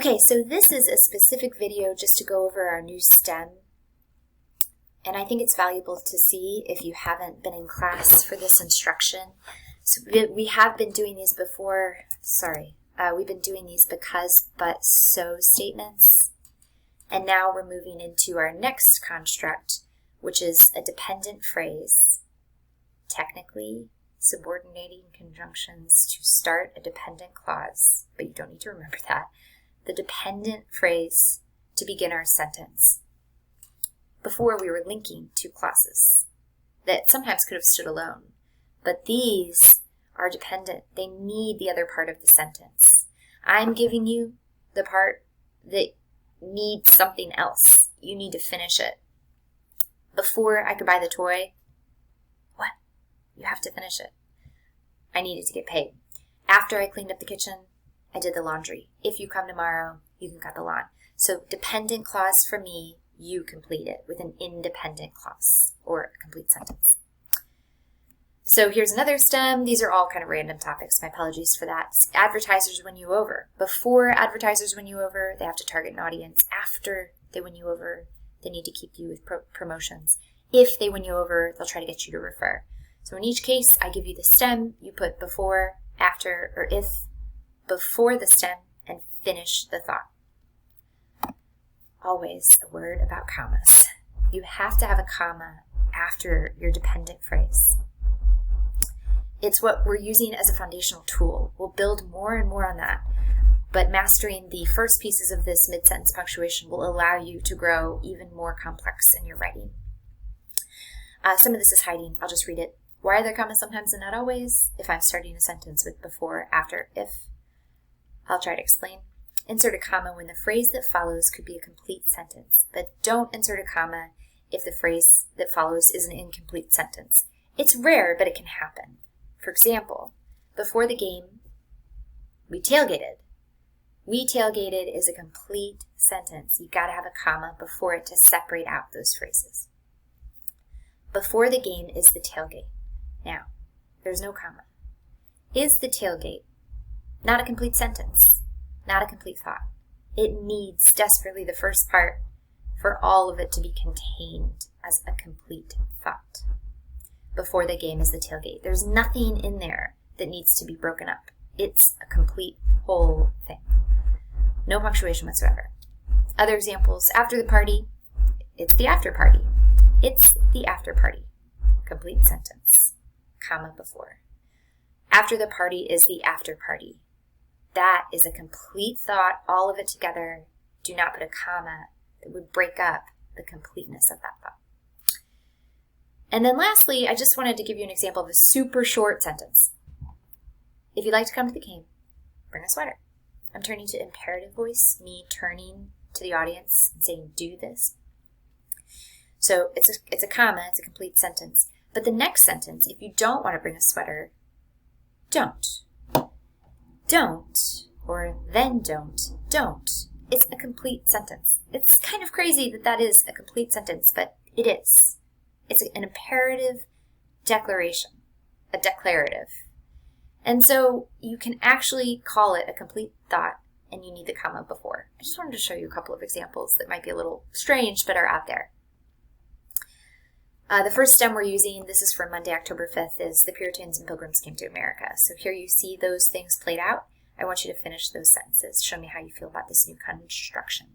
Okay, so this is a specific video just to go over our new STEM. And I think it's valuable to see if you haven't been in class for this instruction. So we have been doing these before, we've been doing these because, but, so statements. And now we're moving into our next construct, which is a dependent phrase, technically subordinating conjunctions to start a dependent clause, but you don't need to remember that. The dependent phrase to begin our sentence. Before we were linking two clauses that sometimes could have stood alone, but these are dependent. They need the other part of the sentence. I'm giving you the part that needs something else. You need to finish it. Before I could buy the toy, what? You have to finish it. I needed to get paid. After I cleaned up the kitchen, I did the laundry. If you come tomorrow, you can cut the lawn. So dependent clause for me, you complete it with an independent clause or a complete sentence. So here's another STEM. These are all kind of random topics. My apologies for that. Advertisers win you over. Before advertisers win you over, they have to target an audience. After they win you over, they need to keep you with promotions. If they win you over, they'll try to get you to refer. So in each case, I give you the STEM. You put before, after, or if before the STEM and finish the thought. Always a word about commas. You have to have a comma after your dependent phrase. It's what we're using as a foundational tool. We'll build more and more on that, but mastering the first pieces of this mid-sentence punctuation will allow you to grow even more complex in your writing. Some of this is hiding. I'll just read it. Why are there commas sometimes and not always? If I'm starting a sentence with before, after, if. I'll try to explain. Insert a comma when the phrase that follows could be a complete sentence, but don't insert a comma if the phrase that follows is an incomplete sentence. It's rare, but it can happen. For example, before the game, we tailgated. We tailgated is a complete sentence. You've got to have a comma before it to separate out those phrases. Before the game is the tailgate. Now, there's no comma. Is the tailgate not a complete sentence, not a complete thought? It needs desperately the first part for all of it to be contained as a complete thought. Before the game is the tailgate. There's nothing in there that needs to be broken up. It's a complete whole thing. No punctuation whatsoever. Other examples, after the party, it's the after party. It's the after party. Complete sentence. Comma before. After the party is the after party. That is a complete thought, all of it together. Do not put a comma that would break up the completeness of that thought. And then lastly, I just wanted to give you an example of a super short sentence. If you'd like to come to the game, bring a sweater. I'm turning to imperative voice, me turning to the audience and saying, do this. So it's a comma, it's a complete sentence. But the next sentence, if you don't want to bring a sweater, don't. Don't, or then don't. It's a complete sentence. It's kind of crazy that that is a complete sentence, but it is. It's an imperative declaration, a declarative. And so you can actually call it a complete thought, and you need the comma before. I just wanted to show you a couple of examples that might be a little strange, but are out there. The first STEM we're using, this is from Monday, October 5th, is the Puritans and Pilgrims came to America. So here you see those things played out. I want you to finish those sentences. Show me how you feel about this new construction.